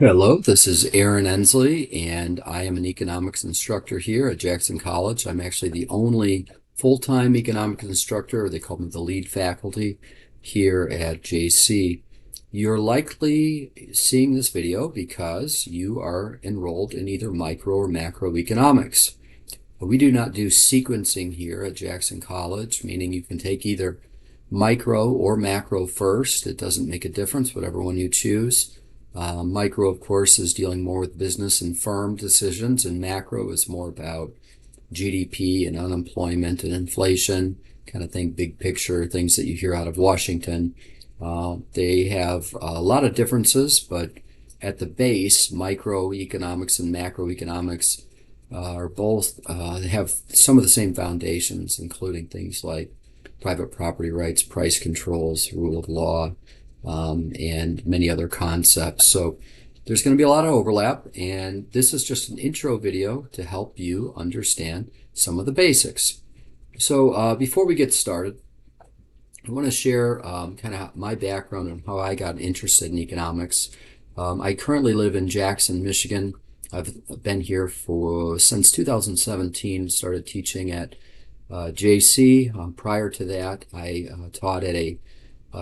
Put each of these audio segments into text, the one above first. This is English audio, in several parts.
Hello, this is Aaron Ensley, and I am an economics instructor here at Jackson College. I'm actually the only full-time economics instructor, or they call me the lead faculty, here at JC. You're likely seeing this video because you are enrolled in either micro or macroeconomics. But we do not do sequencing here at Jackson College, meaning you can take either micro or macro first. It doesn't make a difference, whatever one you choose. Micro, of course, is dealing more with business and firm decisions, and macro is more about GDP and unemployment and inflation, kind of thing, big picture, things that you hear out of Washington. They have a lot of differences, but at the base, microeconomics and macroeconomics are both have some of the same foundations, including things like private property rights, price controls, rule of law, and many other concepts. So there's going to be a lot of overlap, and this is just an intro video to help you understand some of the basics. So before we get started, I want to share kind of my background and how I got interested in economics. I currently live in Jackson, Michigan. I've been here since 2017, started teaching at JC. Prior to that, I taught at a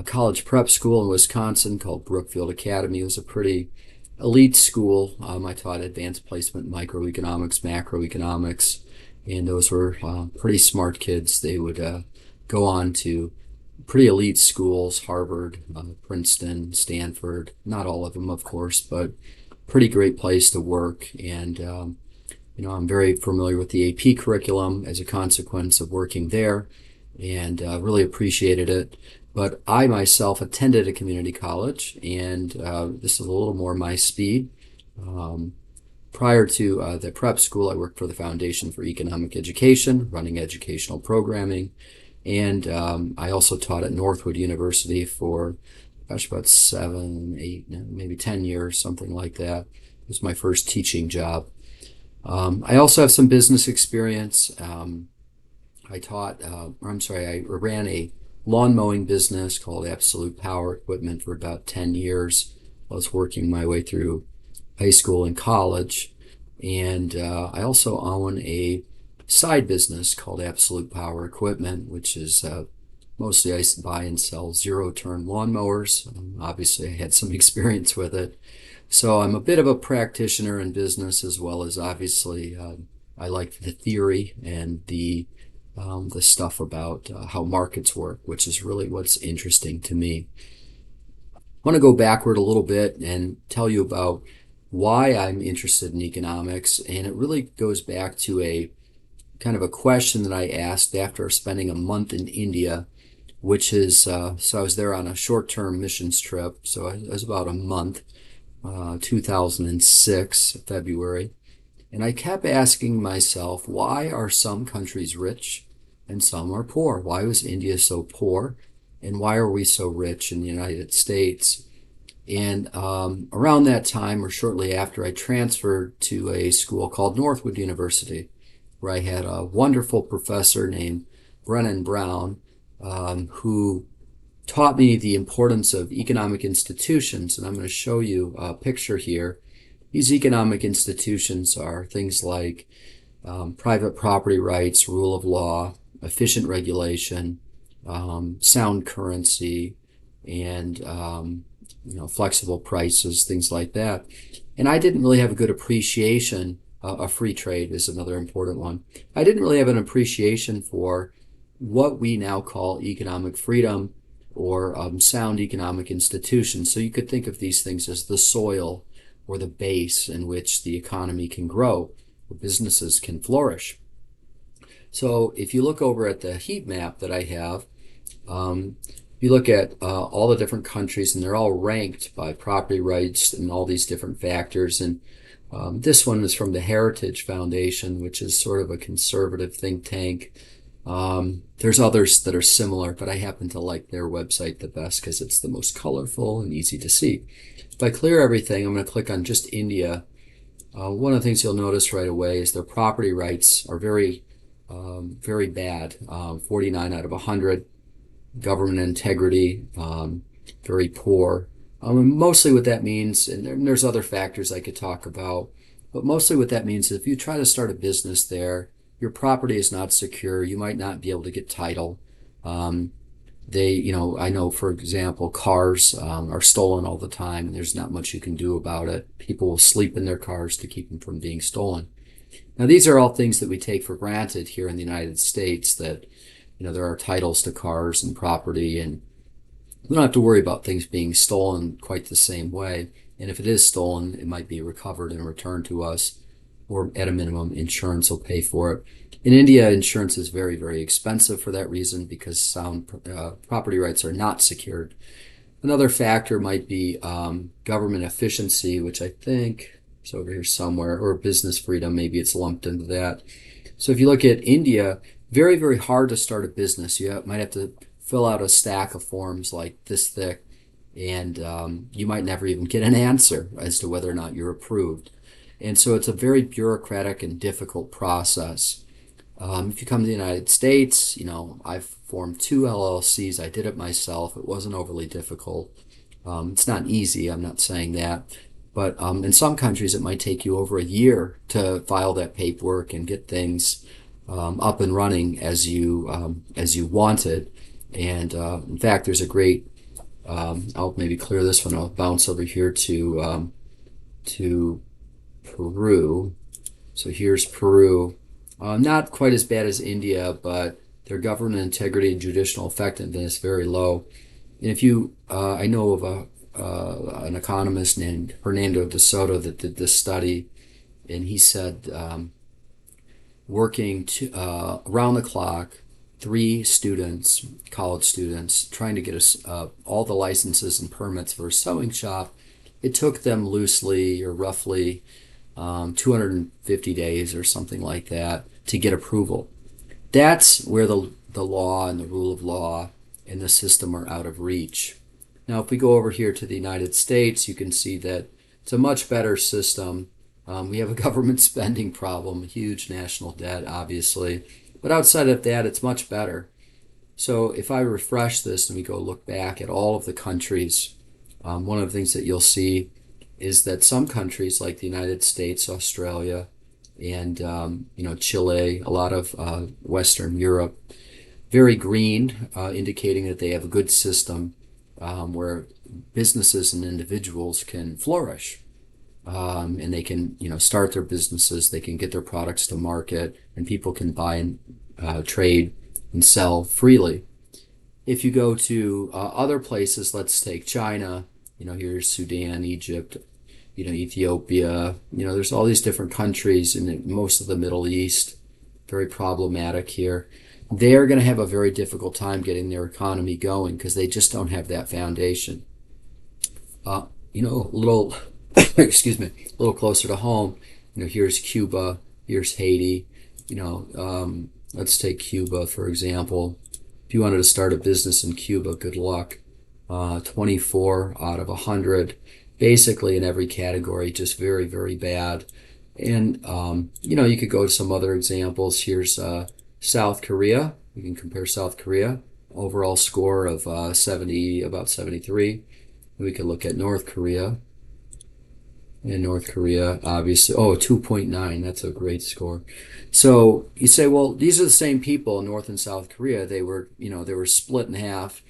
college prep school in Wisconsin called Brookfield Academy. It was a pretty elite school. I taught advanced placement microeconomics, macroeconomics, and those were pretty smart kids. They would go on to pretty elite schools, Harvard, Princeton, Stanford, not all of them, of course, but pretty great place to work. And, I'm very familiar with the AP curriculum as a consequence of working there, and really appreciated it. But I myself attended a community college, and this is a little more my speed. Prior to the prep school, I worked for the Foundation for Economic Education, running educational programming, and I also taught at Northwood University for, about 7, 8, maybe 10 years, something like that. It was my first teaching job. I also have some business experience. I ran a lawn mowing business called Absolute Power Equipment for about 10 years. I was working my way through high school and college. And I also own a side business called Absolute Power Equipment, which is mostly I buy and sell zero-turn lawnmowers. Obviously, I had some experience with it. So I'm a bit of a practitioner in business, as well as obviously I like the theory and the stuff about how markets work, which is really what's interesting to me. I want to go backward a little bit and tell you about why I'm interested in economics, and it really goes back to a kind of a question that I asked after spending a month in India, which is, so I was there on a short-term missions trip, so it was about a month, 2006, February, and I kept asking myself, why are some countries rich and some are poor? Why was India so poor, and why are we so rich in the United States? And around that time, or shortly after, I transferred to a school called Northwood University, where I had a wonderful professor named Brennan Brown, who taught me the importance of economic institutions. And I'm going to show you a picture here. These economic institutions are things like private property rights, rule of law, efficient regulation, sound currency, and flexible prices, things like that. And I didn't really have a good appreciation. Free trade is another important one. I didn't really have an appreciation for what we now call economic freedom or sound economic institutions. So you could think of these things as the soil or the base in which the economy can grow, where businesses can flourish. So if you look over at the heat map that I have, you look at all the different countries, and they're all ranked by property rights and all these different factors. And this one is from the Heritage Foundation, which is sort of a conservative think tank. There's others that are similar, but I happen to like their website the best because it's the most colorful and easy to see. If I clear everything, I'm going to click on just India. One of the things you'll notice right away is their property rights are very bad, 49 out of 100. Government integrity, very poor. And mostly what that means, and there's other factors I could talk about, but mostly what that means is if you try to start a business there, your property is not secure. You might not be able to get title. Um, I know, for example, cars are stolen all the time, and there's not much you can do about it. People will sleep in their cars to keep them from being stolen. Now, these are all things that we take for granted here in the United States, that, there are titles to cars and property, and we don't have to worry about things being stolen quite the same way. And if it is stolen, it might be recovered and returned to us, or at a minimum, insurance will pay for it. In India, insurance is very, very expensive for that reason because sound property rights are not secured. Another factor might be government efficiency, which I think is over here somewhere, or business freedom. Maybe it's lumped into that. So if you look at India, very, very hard to start a business. Might have to fill out a stack of forms like this thick, and you might never even get an answer as to whether or not you're approved. And so it's a very bureaucratic and difficult process. If you come to the United States, I've formed 2 LLCs. I did it myself. It wasn't overly difficult. It's not easy, I'm not saying that. But in some countries, it might take you over a year to file that paperwork and get things up and running as you wanted. And in fact, there's a great. I'll maybe clear this one. I'll bounce over here to Peru. So here's Peru. Not quite as bad as India, but their government integrity and judicial effectiveness is very low. And I know of an economist named Hernando de Soto that did this study, and he said working around the clock, 3 college students, trying to get all the licenses and permits for a sewing shop, it took them loosely or roughly 250 days or something like that to get approval. That's where the law and the rule of law and the system are out of reach. Now, if we go over here to the United States, you can see that it's a much better system. We have a government spending problem, huge national debt, obviously. But outside of that, it's much better. So if I refresh this and we go look back at all of the countries, one of the things that you'll see is that some countries like the United States, Australia, and Chile, a lot of Western Europe, very green, indicating that they have a good system where businesses and individuals can flourish. And they can, start their businesses, they can get their products to market, and people can buy and trade and sell freely. If you go to other places, let's take China, here's Sudan, Egypt, Ethiopia, there's all these different countries in most of the Middle East, very problematic here. They're going to have a very difficult time getting their economy going because they just don't have that foundation. A little, excuse me, a little closer to home, here's Cuba, here's Haiti, let's take Cuba, for example. If you wanted to start a business in Cuba, good luck. 24 out of 100, basically in every category, just very, very bad. And, you could go to some other examples. Here's South Korea. We can compare South Korea. Overall score of about 73. We could look at North Korea. And North Korea, obviously, 2.9, that's a great score. So you say, well, these are the same people in North and South Korea. They were split in half,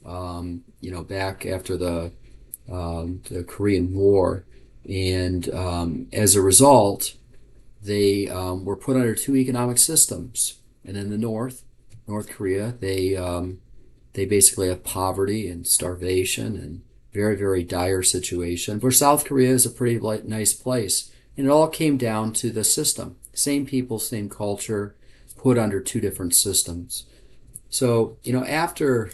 back after the Korean War. And as a result, they were put under 2 economic systems. And in the North Korea, they basically have poverty and starvation and very, very dire situation. Where South Korea is a pretty nice place. And it all came down to the system. Same people, same culture, put under 2 different systems. So, after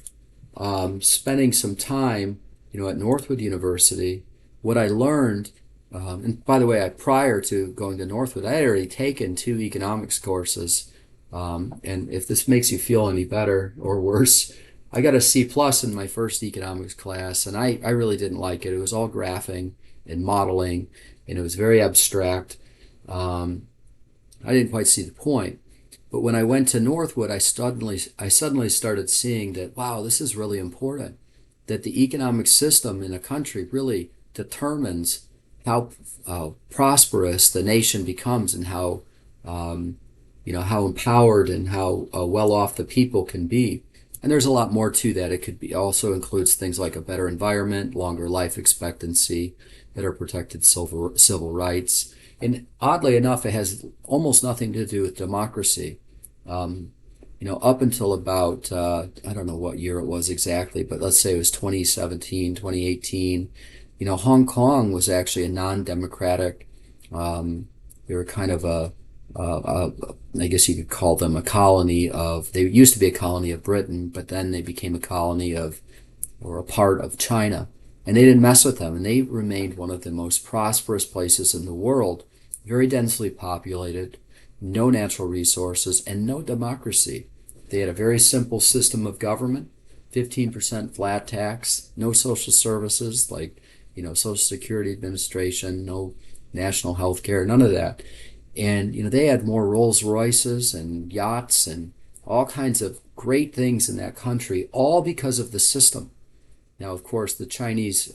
spending some time, at Northwood University, what I learned, and by the way, prior to going to Northwood, I had already taken 2 economics courses. And if this makes you feel any better or worse, I got a C+ in my first economics class, and I really didn't like it. It was all graphing and modeling, and it was very abstract. I didn't quite see the point. But when I went to Northwood, I suddenly started seeing that, wow, this is really important. that the economic system in a country really determines how prosperous the nation becomes and how how empowered and how well off the people can be. And there's a lot more to that. It could be also includes things like a better environment, longer life expectancy, better protected civil rights. And oddly enough, it has almost nothing to do with democracy. Um, Up until about, I don't know what year it was exactly, but let's say it was 2017, 2018, Hong Kong was actually a non-democratic, they were kind of I guess you could call them a colony of, they used to be a colony of Britain, but then they became a colony of, or a part of China. And they didn't mess with them, and they remained one of the most prosperous places in the world, very densely populated, no natural resources, and no democracy. They had a very simple system of government, 15% flat tax, no social services like, Social Security Administration, no national health care, none of that. And, they had more Rolls Royces and yachts and all kinds of great things in that country, all because of the system. Now, of course, the Chinese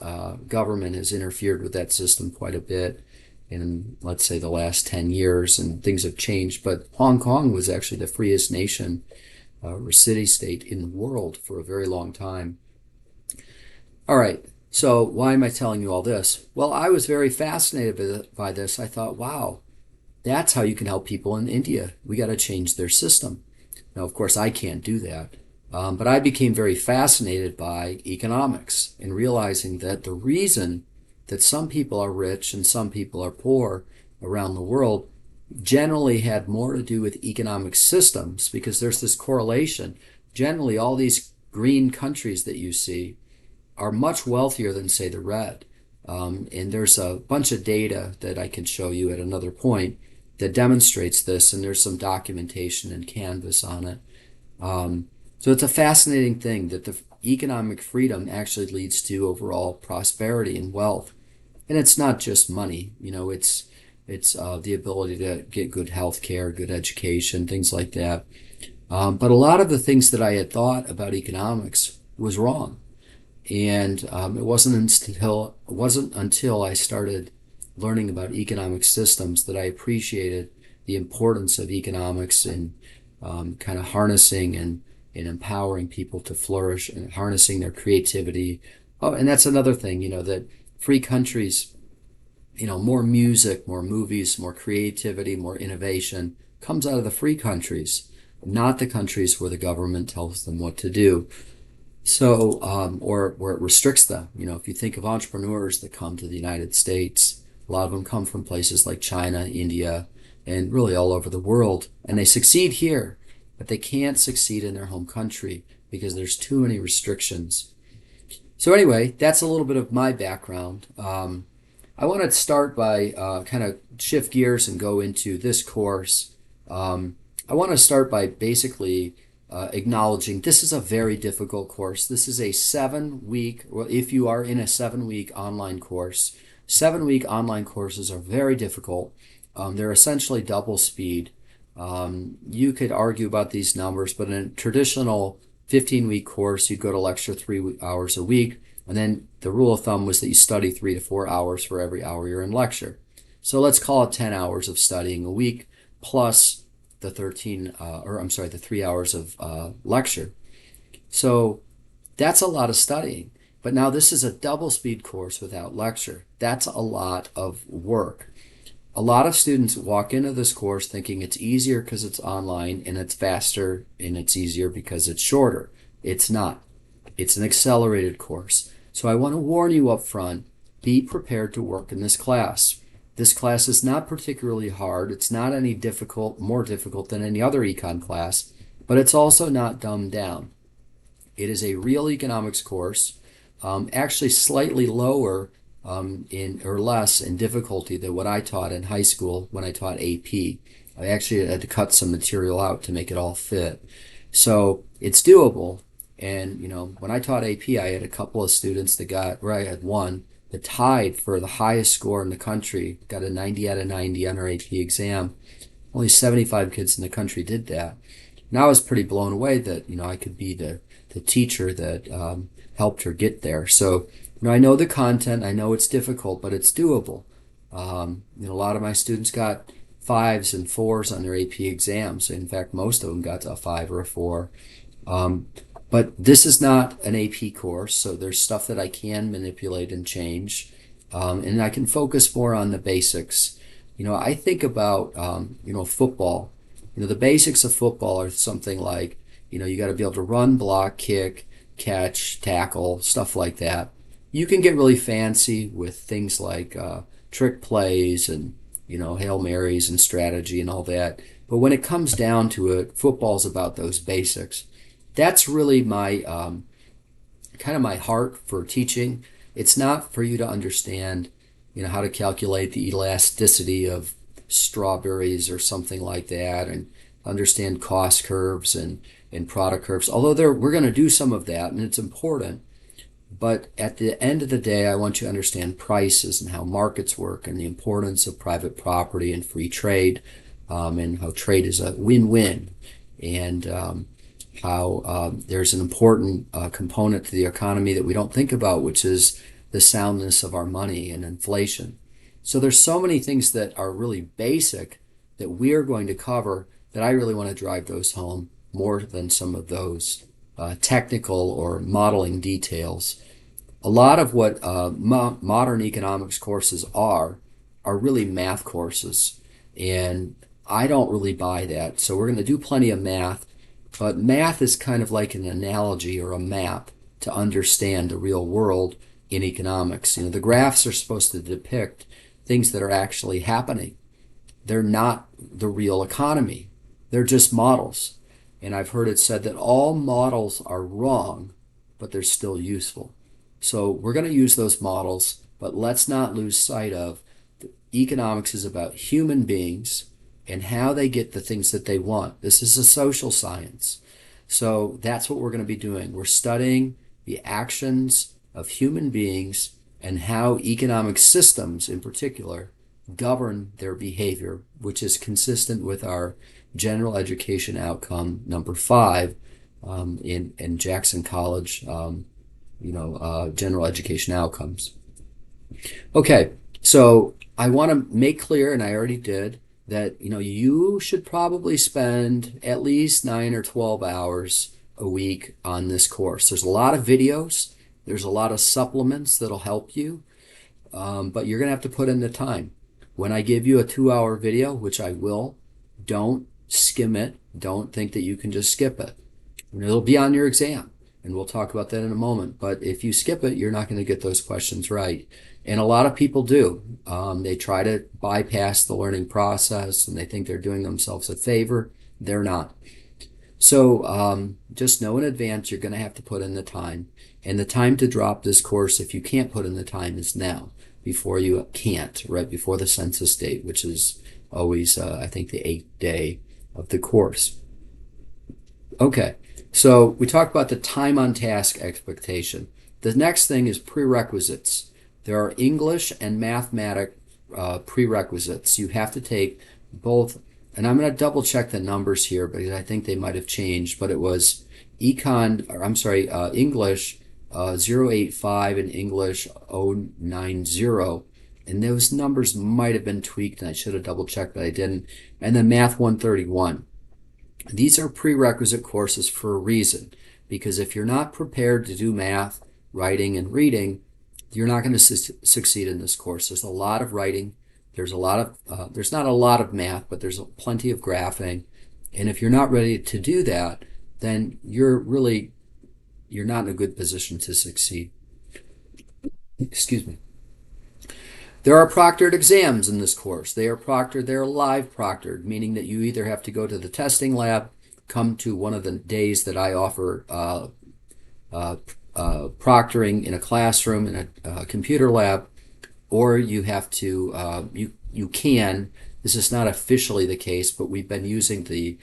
government has interfered with that system quite a bit in, let's say, the last 10 years, and things have changed. But Hong Kong was actually the freest nation or city-state in the world for a very long time. All right, so why am I telling you all this? Well, I was very fascinated by this. I thought, wow, that's how you can help people in India. We got to change their system. Now, of course, I can't do that. But I became very fascinated by economics and realizing that the reason that some people are rich and some people are poor around the world generally had more to do with economic systems, because there's this correlation. Generally, all these green countries that you see are much wealthier than, say, the red. And there's a bunch of data that I can show you at another point that demonstrates this, and there's some documentation and canvas on it. So it's a fascinating thing that the economic freedom actually leads to overall prosperity and wealth. And it's not just money, it's the ability to get good health care, good education, things like that. But a lot of the things that I had thought about economics was wrong. And it wasn't until I started learning about economic systems that I appreciated the importance of economics in kind of harnessing and empowering people to flourish and harnessing their creativity. Oh, and that's another thing, that free countries, more music, more movies, more creativity, more innovation comes out of the free countries, not the countries where the government tells them what to do. So, or where it restricts them. If you think of entrepreneurs that come to the United States, a lot of them come from places like China, India, and really all over the world. And they succeed here, but they can't succeed in their home country because there's too many restrictions. So anyway, that's a little bit of my background. I want to start by kind of shift gears and go into this course. I want to start by basically acknowledging this is a very difficult course. This is a 7-week, well, if you are in a 7-week online course, 7-week online courses are very difficult. They're essentially double speed. You could argue about these numbers, but in a traditional 15-week course, you'd go to lecture 3 hours a week, and then the rule of thumb was that you study 3 to 4 hours for every hour you're in lecture. So let's call it 10 hours of studying a week plus the 3 hours of lecture. So that's a lot of studying. But now this is a double speed course without lecture. That's a lot of work. A lot of students walk into this course thinking it's easier because it's online, and it's faster, and it's easier because it's shorter. It's not. It's an accelerated course. So I want to warn you up front, be prepared to work in this class. This class is not particularly hard. It's not any more difficult than any other econ class, but it's also not dumbed down. It is a real economics course, actually slightly lower or less in difficulty than what I taught in high school when I taught AP. I actually had to cut some material out to make it all fit. So it's doable. And, when I taught AP, I had a couple of students I had one that tied for the highest score in the country, got a 90 out of 90 on her AP exam. Only 75 kids in the country did that. And I was pretty blown away that, I could be the teacher that helped her get there. So, I know the content, I know it's difficult, but it's doable. A lot of my students got 5s and 4s on their AP exams. In fact, most of them got a 5 or a 4. Um, but this is not an AP course, so there's stuff that I can manipulate and change. And I can focus more on the basics. I think about, football. The basics of football are something like, you got to be able to run, block, kick, catch, tackle, stuff like that. You can get really fancy with things like trick plays and, Hail Marys and strategy and all that. But when it comes down to it, football's about those basics. That's really my kind of my heart for teaching. It's not for you to understand, how to calculate the elasticity of strawberries or something like that, and understand cost curves and product curves. Although we're going to do some of that, and it's important. But at the end of the day, I want you to understand prices and how markets work and the importance of private property and free trade, and how trade is a win-win, and how there's an important component to the economy that we don't think about, which is the soundness of our money and inflation. So there's so many things that are really basic that we are going to cover that I really want to drive those home more than some of those technical or modeling details. A lot of what modern economics courses are really math courses, and I don't really buy that. So we're going to do plenty of math, but math is kind of like an analogy or a map to understand the real world in economics. The graphs are supposed to depict things that are actually happening. They're not the real economy. They're just models. And I've heard it said that all models are wrong, but they're still useful. So we're going to use those models, but let's not lose sight of economics is about human beings and how they get the things that they want. This is a social science. So that's what we're going to be doing. We're studying the actions of human beings and how economic systems in particular govern their behavior, which is consistent with our general education outcome number 5 in Jackson College, general education outcomes. Okay, so I want to make clear, and I already did, that you should probably spend at least 9 or 12 hours a week on this course. There's a lot of videos. There's a lot of supplements that'll help you, but you're going to have to put in the time. When I give you a 2-hour video, which I will, don't skim it. Don't think that you can just skip it. It'll be on your exam, and we'll talk about that in a moment. But if you skip it, you're not going to get those questions right. And a lot of people do. They try to bypass the learning process, and they think they're doing themselves a favor. They're not. So just know in advance you're going to have to put in the time. And the time to drop this course, if you can't put in the time, is now, before you can't, right before the census date, which is always, I think, the 8th day of the course. Okay, so we talked about the time on task expectation. The next thing is prerequisites. There are English and mathematics prerequisites. You have to take both, and I'm going to double check the numbers here because I think they might have changed, but it was English 085 and English 090, and those numbers might have been tweaked, and I should have double checked, but I didn't. And then Math 131. These are prerequisite courses for a reason, because if you're not prepared to do math, writing, and reading, you're not going to succeed in this course. There's a lot of writing. There's not a lot of math, but there's plenty of graphing. And if you're not ready to do that, then you're not in a good position to succeed. Excuse me. There are proctored exams in this course. They are proctored, they're live proctored, meaning that you either have to go to the testing lab, come to one of the days that I offer proctoring in a classroom, in a computer lab, or you have to, you can, this is not officially the case, but we've been using the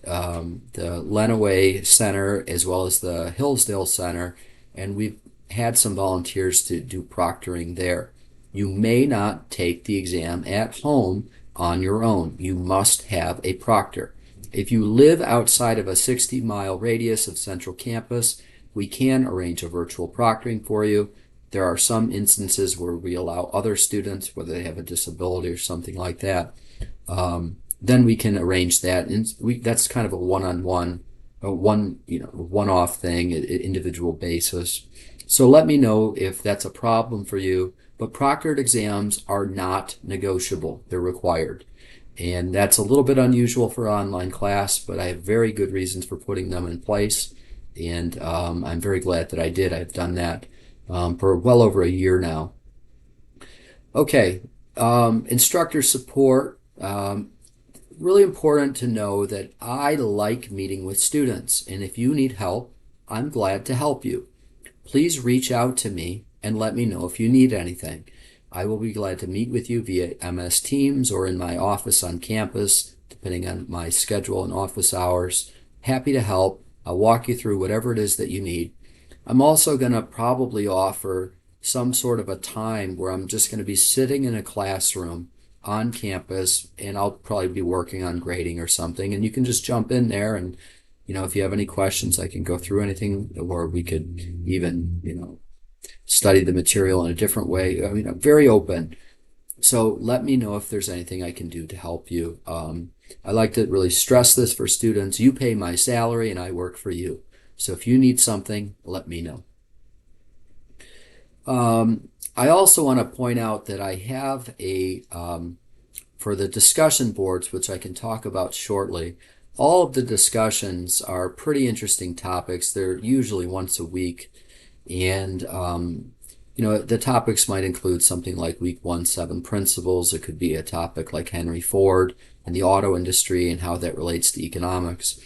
Lenawee Center as well as the Hillsdale Center, and we've had some volunteers to do proctoring there. You may not take the exam at home on your own. You must have a proctor. If you live outside of a 60-mile radius of Central Campus, we can arrange a virtual proctoring for you. There are some instances where we allow other students, whether they have a disability or something like that, then we can arrange that. And that's kind of a one-on-one, one-off thing, individual basis. So let me know if that's a problem for you. But proctored exams are not negotiable. They're required. And that's a little bit unusual for online class, but I have very good reasons for putting them in place. And I'm very glad that I did. I've done that for well over a year now. Okay, instructor support. Really important to know that I like meeting with students, and if you need help, I'm glad to help you. Please reach out to me and let me know if you need anything. I will be glad to meet with you via MS Teams or in my office on campus, depending on my schedule and office hours. Happy to help. I'll walk you through whatever it is that you need. I'm also going to probably offer some sort of a time where I'm just going to be sitting in a classroom on campus, and I'll probably be working on grading or something, and you can just jump in there, and if you have any questions, I can go through anything, or we could even study the material in a different way. I mean, I'm very open, so let me know if there's anything I can do to help you. I like to really stress this for students. You pay my salary and I work for you, so if you need something, let me know. I also want to point out that I have for the discussion boards, which I can talk about shortly. All of the discussions are pretty interesting topics. They're usually once a week, and the topics might include something like Week 1, 7 principles. It could be a topic like Henry Ford and the auto industry and how that relates to economics.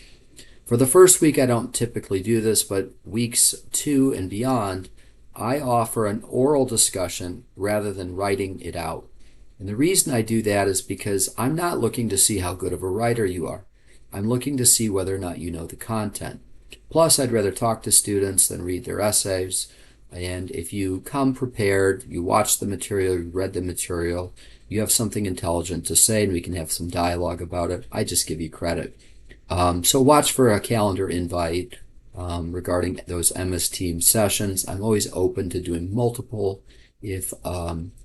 For the first week, I don't typically do this, but weeks 2 and beyond, I offer an oral discussion rather than writing it out. And the reason I do that is because I'm not looking to see how good of a writer you are. I'm looking to see whether or not you know the content. Plus, I'd rather talk to students than read their essays. And if you come prepared, you watch the material, you read the material, you have something intelligent to say, and we can have some dialogue about it, I just give you credit. So watch for a calendar invite regarding those MS Team sessions. I'm always open to doing multiple if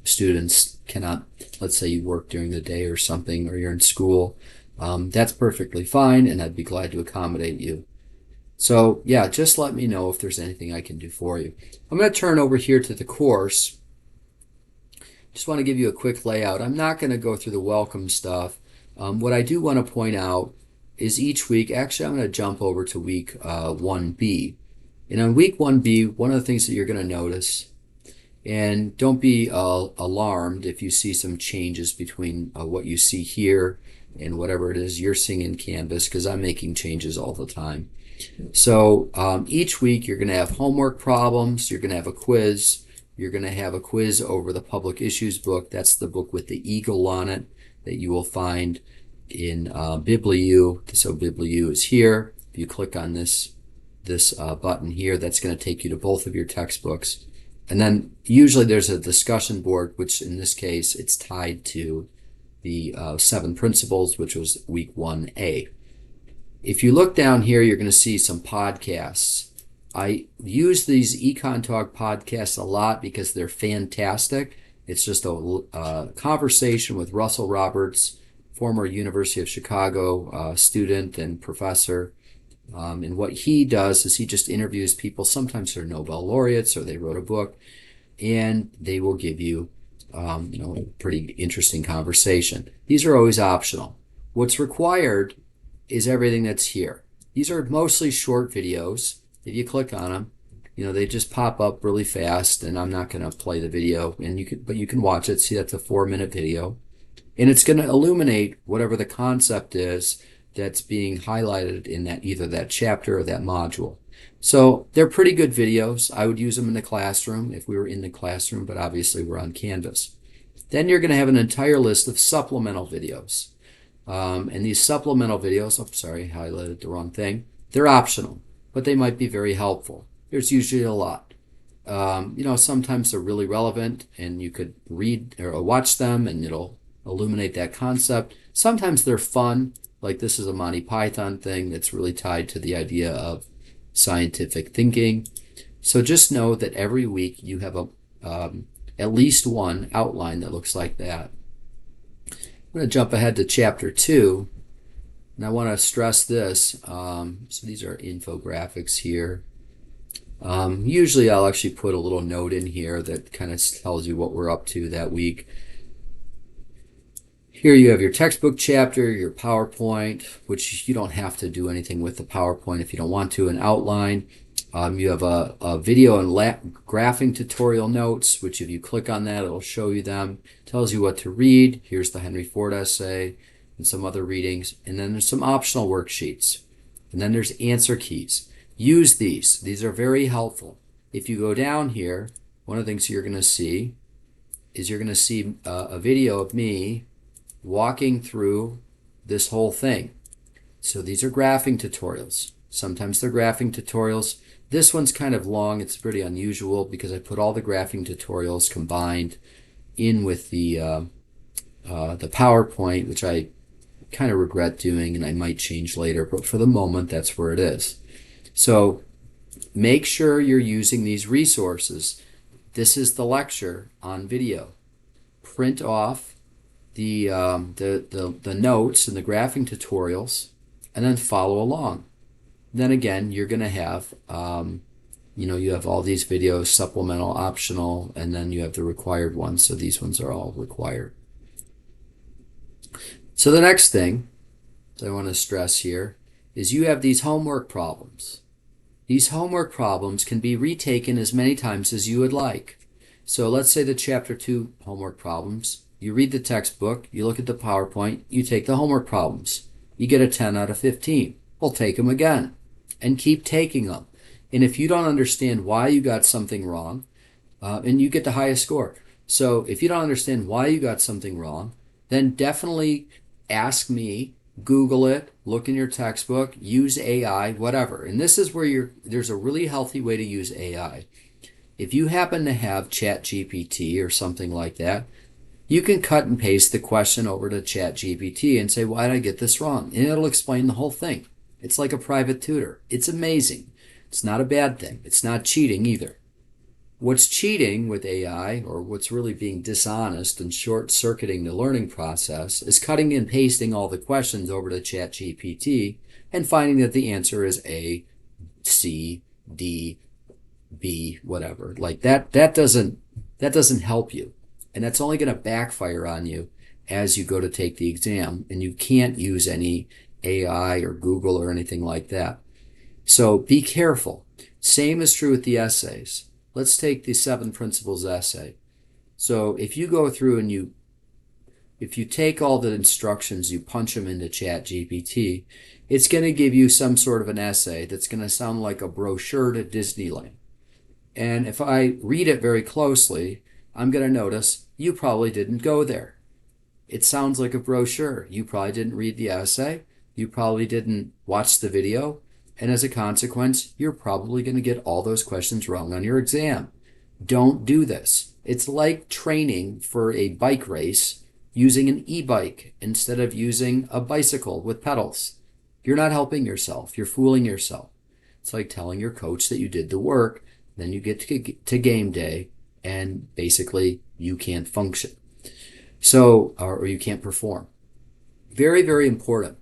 students cannot, let's say you work during the day or something, or you're in school. That's perfectly fine, and I'd be glad to accommodate you. So yeah, just let me know if there's anything I can do for you. I'm going to turn over here to the course. Just want to give you a quick layout. I'm not going to go through the welcome stuff. What I do want to point out is each week, actually I'm going to jump over to week 1B. And on week 1B, one of the things that you're going to notice, and don't be alarmed if you see some changes between what you see here and whatever it is you're seeing in Canvas, because I'm making changes all the time. So each week you're going to have homework problems, you're going to have a quiz, you're going to have a quiz over the Public Issues book. That's the book with the eagle on it that you will find in BibliU. So BibliU is here. If you click on this button here, that's going to take you to both of your textbooks. And then usually there's a discussion board, which in this case it's tied to the 7 principles, which was week 1A. If you look down here, you're going to see some podcasts. I use these Econ Talk podcasts a lot because they're fantastic. It's just a conversation with Russell Roberts, former University of Chicago student and professor. And what he does is he just interviews people. Sometimes they're Nobel laureates or they wrote a book, and they will give you a pretty interesting conversation. These are always optional. What's required is everything that's here. These are mostly short videos. If you click on them, they just pop up really fast, and I'm not going to play the video, but you can watch it. See, that's a 4-minute video, and it's going to illuminate whatever the concept is that's being highlighted in either that chapter or that module. So they're pretty good videos. I would use them in the classroom if we were in the classroom, but obviously we're on Canvas. Then you're going to have an entire list of supplemental videos. And these supplemental videos, I highlighted the wrong thing. They're optional, but they might be very helpful. There's usually a lot. Sometimes they're really relevant, and you could read or watch them, and it'll illuminate that concept. Sometimes they're fun, like this is a Monty Python thing that's really tied to the idea of scientific thinking. So just know that every week you have at least one outline that looks like that. I'm going to jump ahead to chapter 2, and I want to stress this. So these are infographics here. Usually I'll actually put a little note in here that kind of tells you what we're up to that week. Here you have your textbook chapter, your PowerPoint, which you don't have to do anything with the PowerPoint if you don't want to, an outline. You have a video and graphing tutorial notes, which if you click on that, it'll show you them. Tells you what to read. Here's the Henry Ford essay and some other readings. And then there's some optional worksheets. And then there's answer keys. Use these. These are very helpful. If you go down here, one of the things you're going to see is a video of me walking through this whole thing. So these are graphing tutorials. Sometimes they're graphing tutorials. This one's kind of long. It's pretty unusual because I put all the graphing tutorials combined in with the PowerPoint, which I kind of regret doing and I might change later, but for the moment that's where it is. So make sure you're using these resources. This is the lecture on video. Print off the notes and the graphing tutorials and then follow along. Then again, you're going to have, you have all these videos, supplemental, optional, and then you have the required ones. So these ones are all required. So the next thing that I want to stress here is you have these homework problems. These homework problems can be retaken as many times as you would like. So let's say the chapter 2 homework problems. You read the textbook, you look at the PowerPoint, you take the homework problems. You get a 10 out of 15. Well, take them again and keep taking them. And if you don't understand why you got something wrong, and you get the highest score. So if you don't understand why you got something wrong, then definitely ask me, Google it, look in your textbook, use AI, whatever. And this is where there's a really healthy way to use AI. If you happen to have ChatGPT or something like that, you can cut and paste the question over to ChatGPT and say, why did I get this wrong? And it'll explain the whole thing. It's like a private tutor. It's amazing. It's not a bad thing. It's not cheating either. What's cheating with AI, or what's really being dishonest and short-circuiting the learning process, is cutting and pasting all the questions over to ChatGPT and finding that the answer is A, C, D, B, whatever. Like that doesn't help you. And that's only going to backfire on you as you go to take the exam. And you can't use any AI or Google or anything like that. So be careful. Same is true with the essays. Let's take the 7 principles essay. So if you go through and if you take all the instructions, you punch them into ChatGPT, it's going to give you some sort of an essay that's going to sound like a brochure to Disneyland. And if I read it very closely, I'm going to notice you probably didn't go there. It sounds like a brochure. You probably didn't read the essay. You probably didn't watch the video. And as a consequence, you're probably going to get all those questions wrong on your exam. Don't do this. It's like training for a bike race using an e-bike instead of using a bicycle with pedals. You're not helping yourself. You're fooling yourself. It's like telling your coach that you did the work, then you get to game day, and basically you can't function. So, or you can't perform. Very, very important.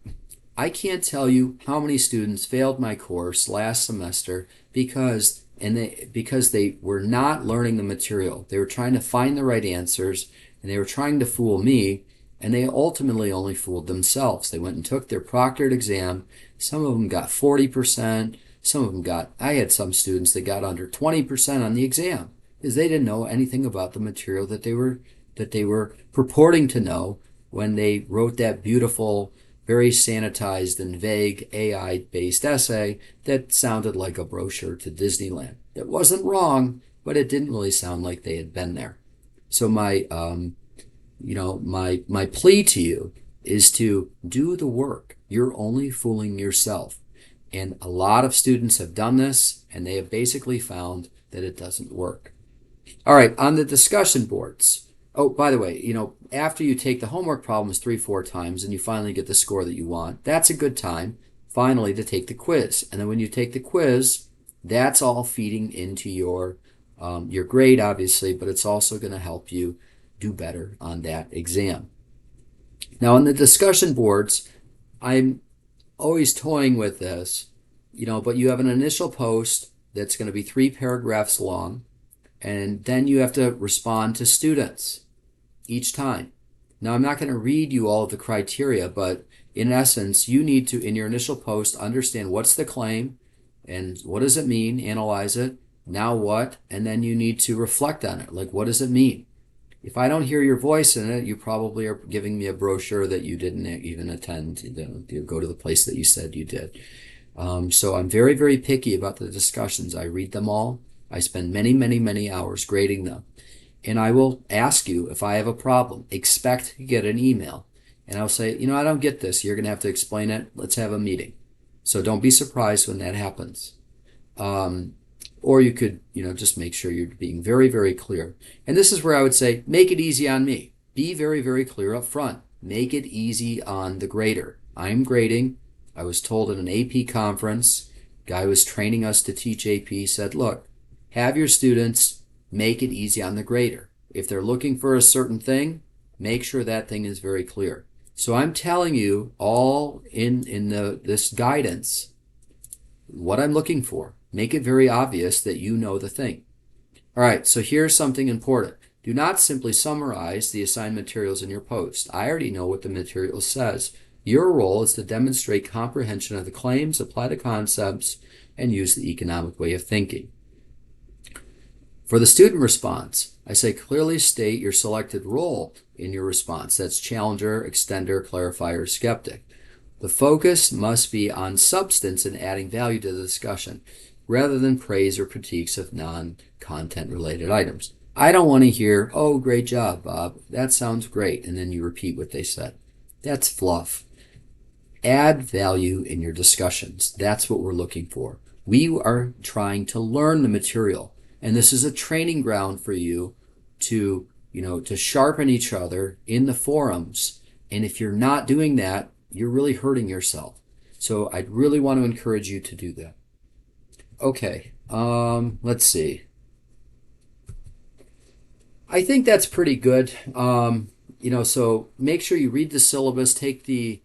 I can't tell you how many students failed my course last semester because they were not learning the material. They were trying to find the right answers, and they were trying to fool me, and they ultimately only fooled themselves. They went and took their proctored exam. Some of them got 40%. Some of them I had some students that got under 20% on the exam because they didn't know anything about the material that they were purporting to know when they wrote that beautiful, very sanitized and vague AI-based essay that sounded like a brochure to Disneyland. It wasn't wrong, but it didn't really sound like they had been there. So my plea to you is to do the work. You're only fooling yourself. And a lot of students have done this, and they have basically found that it doesn't work. All right, on the discussion boards. Oh, by the way, after you take the homework problems 3-4 times and you finally get the score that you want, that's a good time. finally to take the quiz. And then when you take the quiz, that's all feeding into your grade, obviously, but it's also going to help you do better on that exam. Now, on the discussion boards, I'm always toying with this, but you have an initial post that's going to be 3 paragraphs long, and then you have to respond to students each time. Now, I'm not going to read you all of the criteria, but in essence, you need to, in your initial post, understand what's the claim and what does it mean, analyze it, now what, and then you need to reflect on it. Like, what does it mean? If I don't hear your voice in it, you probably are giving me a brochure that you didn't even attend to go to the place that you said you did. So I'm very, very picky about the discussions. I read them all. I spend many, many, many hours grading them. And I will ask you if I have a problem. Expect to get an email. And I'll say, I don't get this. You're going to have to explain it. Let's have a meeting. So don't be surprised when that happens. Or you could, just make sure you're being very, very clear. And this is where I would say, make it easy on me. Be very, very clear up front. Make it easy on the grader. I'm grading. I was told at an AP conference, guy was training us to teach AP, said, look, have your students make it easy on the grader. If they're looking for a certain thing, make sure that thing is very clear. So I'm telling you all in this guidance what I'm looking for. Make it very obvious that you know the thing. All right, so here's something important. Do not simply summarize the assigned materials in your post. I already know what the material says. Your role is to demonstrate comprehension of the claims, apply the concepts, and use the economic way of thinking. For the student response, I say clearly state your selected role in your response. That's challenger, extender, clarifier, skeptic. The focus must be on substance and adding value to the discussion, rather than praise or critiques of non-content related items. I don't want to hear, oh, great job, Bob. That sounds great. And then you repeat what they said. That's fluff. Add value in your discussions. That's what we're looking for. We are trying to learn the material. And this is a training ground for you to sharpen each other in the forums. And if you're not doing that, you're really hurting yourself. So I'd really want to encourage you to do that. Okay, let's see. I think that's pretty good. So make sure you read the syllabus, take the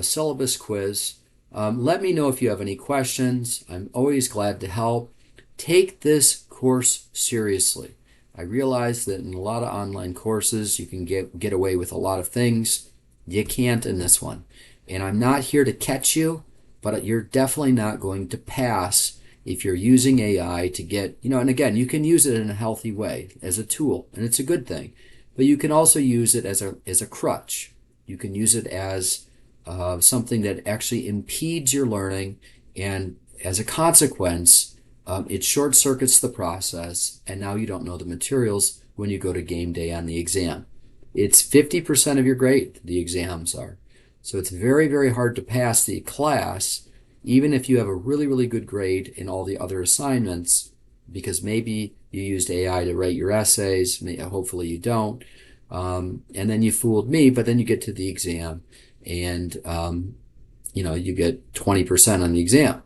syllabus quiz. Let me know if you have any questions. I'm always glad to help. Take this course seriously. I realize that in a lot of online courses, you can get away with a lot of things. You can't in this one. And I'm not here to catch you, but you're definitely not going to pass if you're using AI to get, and again, you can use it in a healthy way as a tool, and it's a good thing. But you can also use it as a crutch. You can use it as something that actually impedes your learning, and as a consequence, it short circuits the process, and now you don't know the materials when you go to game day on the exam. It's 50% of your grade, the exams are. So it's very, very hard to pass the class, even if you have a really, really good grade in all the other assignments, because maybe you used AI to write your essays, hopefully you don't, and then you fooled me, but then you get to the exam, and you get 20% on the exam.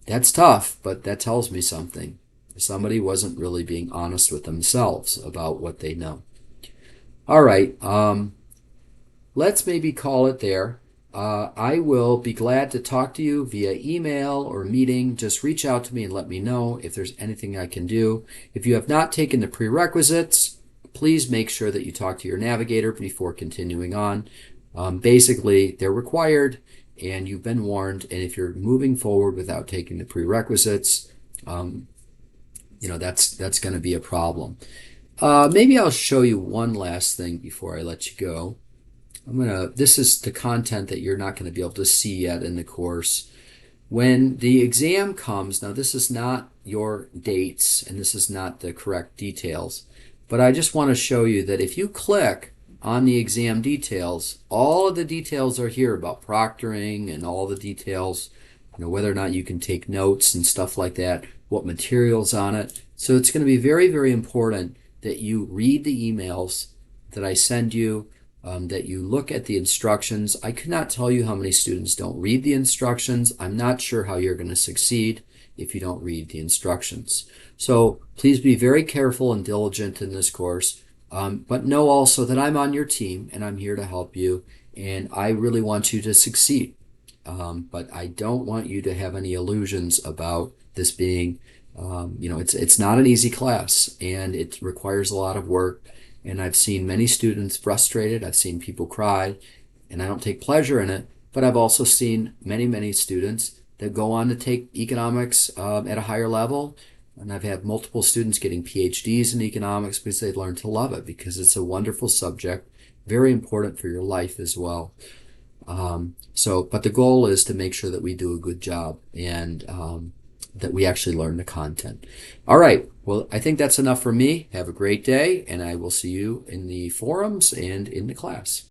That's tough, but that tells me something. Somebody wasn't really being honest with themselves about what they know. All right, let's maybe call it there. I will be glad to talk to you via email or meeting. Just reach out to me and let me know if there's anything I can do. If you have not taken the prerequisites, please make sure that you talk to your navigator before continuing on. Basically, they're required and you've been warned. And if you're moving forward without taking the prerequisites, that's going to be a problem. Maybe I'll show you one last thing before I let you go. This is the content that you're not going to be able to see yet in the course. When the exam comes, now this is not your dates and this is not the correct details, but I just want to show you that if you click on the exam details, all of the details are here about proctoring and all the details, whether or not you can take notes and stuff like that, what materials on it. So it's going to be very, very important that you read the emails that I send you. that you look at the instructions. I could not tell you how many students don't read the instructions. I'm not sure how you're going to succeed if you don't read the instructions. So please be very careful and diligent in this course, but know also that I'm on your team and I'm here to help you, and I really want you to succeed. But I don't want you to have any illusions about this being, it's not an easy class, and it requires a lot of work. And I've seen many students frustrated. I've seen people cry, and I don't take pleasure in it. But I've also seen many, many students that go on to take economics at a higher level. And I've had multiple students getting PhDs in economics because they learned to love it, because it's a wonderful subject, very important for your life as well. But the goal is to make sure that we do a good job, and that we actually learn the content. All right. Well, I think that's enough for me. Have a great day, and I will see you in the forums and in the class.